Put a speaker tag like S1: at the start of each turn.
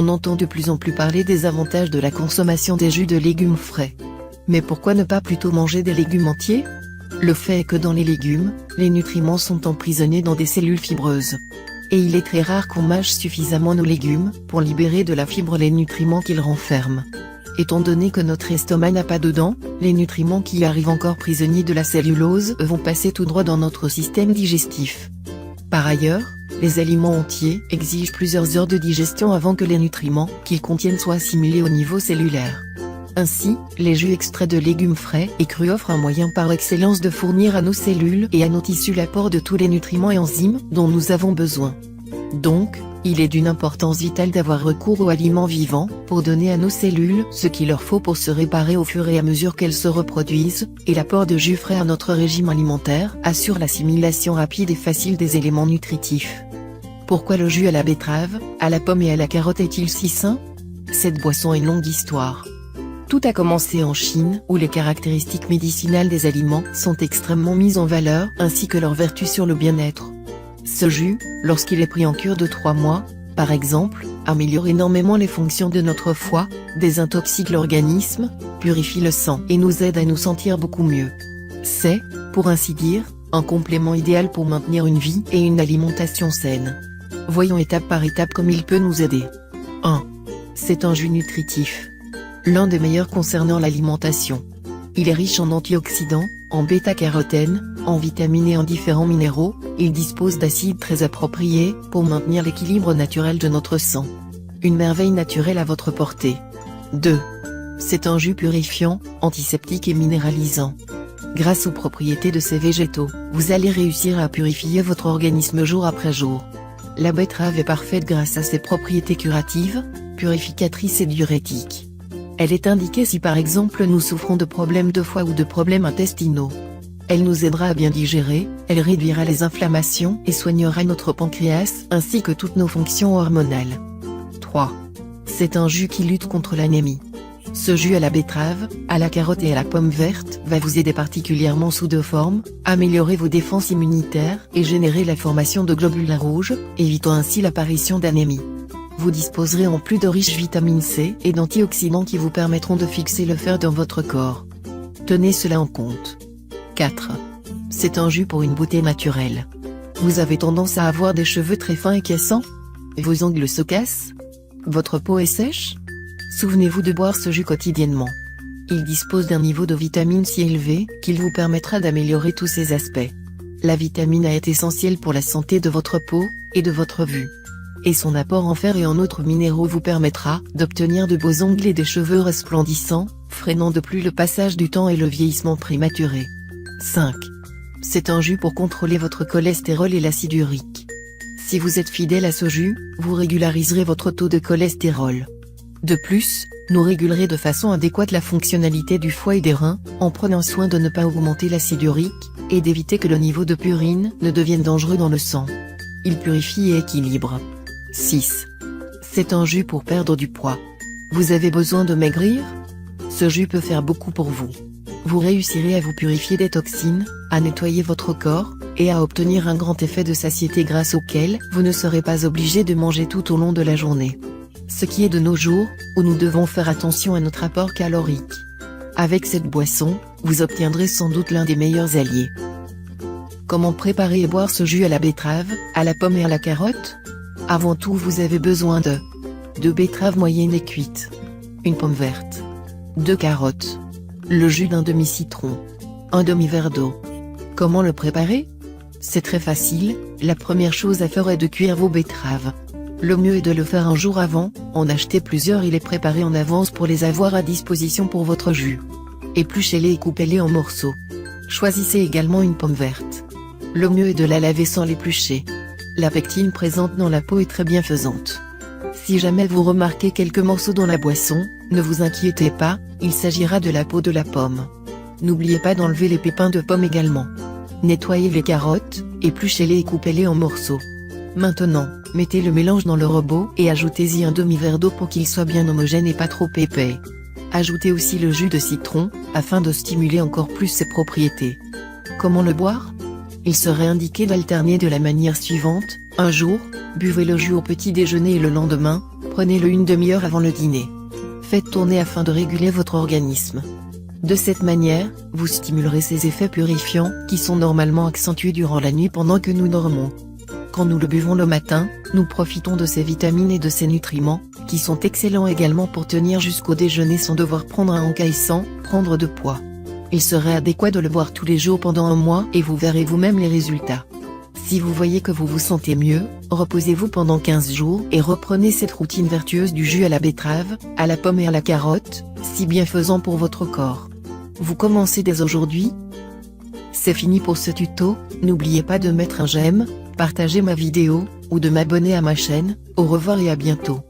S1: On entend de plus en plus parler des avantages de la consommation des jus de légumes frais. Mais pourquoi ne pas plutôt manger des légumes entiers? Le fait est que dans les légumes, les nutriments sont emprisonnés dans des cellules fibreuses. Et il est très rare qu'on mâche suffisamment nos légumes pour libérer de la fibre les nutriments qu'ils renferment. Étant donné que notre estomac n'a pas de dents, les nutriments qui y arrivent encore prisonniers de la cellulose vont passer tout droit dans notre système digestif. Par ailleurs, les aliments entiers exigent plusieurs heures de digestion avant que les nutriments qu'ils contiennent soient assimilés au niveau cellulaire. Ainsi, les jus extraits de légumes frais et crus offrent un moyen par excellence de fournir à nos cellules et à nos tissus l'apport de tous les nutriments et enzymes dont nous avons besoin. Donc, il est d'une importance vitale d'avoir recours aux aliments vivants pour donner à nos cellules ce qu'il leur faut pour se réparer au fur et à mesure qu'elles se reproduisent, et l'apport de jus frais à notre régime alimentaire assure l'assimilation rapide et facile des éléments nutritifs. Pourquoi le jus à la betterave, à la pomme et à la carotte est-il si sain? Cette boisson a une longue histoire. Tout a commencé en Chine, où les caractéristiques médicinales des aliments sont extrêmement mises en valeur, ainsi que leurs vertus sur le bien-être. Ce jus, lorsqu'il est pris en cure de 3 mois, par exemple, améliore énormément les fonctions de notre foie, désintoxique l'organisme, purifie le sang et nous aide à nous sentir beaucoup mieux. C'est, pour ainsi dire, un complément idéal pour maintenir une vie et une alimentation saine. Voyons étape par étape comme il peut nous aider. 1. C'est un jus nutritif. L'un des meilleurs concernant l'alimentation. Il est riche en antioxydants, en bêta-carotène, en vitamines et en différents minéraux. Il dispose d'acides très appropriés pour maintenir l'équilibre naturel de notre sang. Une merveille naturelle à votre portée. 2. C'est un jus purifiant, antiseptique et minéralisant. Grâce aux propriétés de ces végétaux, vous allez réussir à purifier votre organisme jour après jour. La betterave est parfaite grâce à ses propriétés curatives, purificatrices et diurétiques. Elle est indiquée si par exemple nous souffrons de problèmes de foie ou de problèmes intestinaux. Elle nous aidera à bien digérer, elle réduira les inflammations et soignera notre pancréas ainsi que toutes nos fonctions hormonales. 3. C'est un jus qui lutte contre l'anémie. Ce jus à la betterave, à la carotte et à la pomme verte va vous aider particulièrement sous 2 formes, améliorer vos défenses immunitaires et générer la formation de globules rouges, évitant ainsi l'apparition d'anémie. Vous disposerez en plus de riches vitamines C et d'antioxydants qui vous permettront de fixer le fer dans votre corps. Tenez cela en compte. 4. C'est un jus pour une beauté naturelle. Vous avez tendance à avoir des cheveux très fins et cassants? Vos ongles se cassent? Votre peau est sèche? Souvenez-vous de boire ce jus quotidiennement. Il dispose d'un niveau de vitamine si élevé qu'il vous permettra d'améliorer tous ces aspects. La vitamine A est essentielle pour la santé de votre peau et de votre vue. Et son apport en fer et en autres minéraux vous permettra d'obtenir de beaux ongles et des cheveux resplendissants, freinant de plus le passage du temps et le vieillissement prématuré. 5. C'est un jus pour contrôler votre cholestérol et l'acide urique. Si vous êtes fidèle à ce jus, vous régulariserez votre taux de cholestérol. De plus, nous régulerez de façon adéquate la fonctionnalité du foie et des reins, en prenant soin de ne pas augmenter l'acide urique, et d'éviter que le niveau de purine ne devienne dangereux dans le sang. Il purifie et équilibre. 6. C'est un jus pour perdre du poids. Vous avez besoin de maigrir? Ce jus peut faire beaucoup pour vous. Vous réussirez à vous purifier des toxines, à nettoyer votre corps, et à obtenir un grand effet de satiété grâce auquel vous ne serez pas obligé de manger tout au long de la journée. Ce qui est de nos jours, où nous devons faire attention à notre apport calorique. Avec cette boisson, vous obtiendrez sans doute l'un des meilleurs alliés. Comment préparer et boire ce jus à la betterave, à la pomme et à la carotte? Avant tout vous avez besoin de 2 betteraves moyennes et cuites, une pomme verte, 2 carottes, le jus d'un demi-citron, un demi-verre d'eau. Comment le préparer? C'est très facile, la première chose à faire est de cuire vos betteraves. Le mieux est de le faire un jour avant, en acheter plusieurs et les préparer en avance pour les avoir à disposition pour votre jus. Épluchez-les et coupez-les en morceaux. Choisissez également une pomme verte. Le mieux est de la laver sans l'éplucher. La pectine présente dans la peau est très bienfaisante. Si jamais vous remarquez quelques morceaux dans la boisson, ne vous inquiétez pas, il s'agira de la peau de la pomme. N'oubliez pas d'enlever les pépins de pomme également. Nettoyez les carottes, épluchez-les et coupez-les en morceaux. Maintenant, mettez le mélange dans le robot et ajoutez-y un demi-verre d'eau pour qu'il soit bien homogène et pas trop épais. Ajoutez aussi le jus de citron, afin de stimuler encore plus ses propriétés. Comment le boire? Il serait indiqué d'alterner de la manière suivante: un jour, buvez le jus au petit déjeuner et le lendemain, Prenez-le une demi-heure avant le dîner. Faites tourner afin de réguler votre organisme. De cette manière, vous stimulerez ces effets purifiants, qui sont normalement accentués durant la nuit pendant que nous dormons. Quand nous le buvons le matin, nous profitons de ces vitamines et de ces nutriments, qui sont excellents également pour tenir jusqu'au déjeuner sans devoir prendre un encas et sans prendre de poids. Il serait adéquat de le boire tous les jours pendant un mois et vous verrez vous-même les résultats. Si vous voyez que vous vous sentez mieux, reposez-vous pendant 15 jours et reprenez cette routine vertueuse du jus à la betterave, à la pomme et à la carotte, si bienfaisant pour votre corps. Vous commencez dès aujourd'hui? C'est fini pour ce tuto, n'oubliez pas de mettre un j'aime, partager ma vidéo, ou de m'abonner à ma chaîne. Au revoir et à bientôt.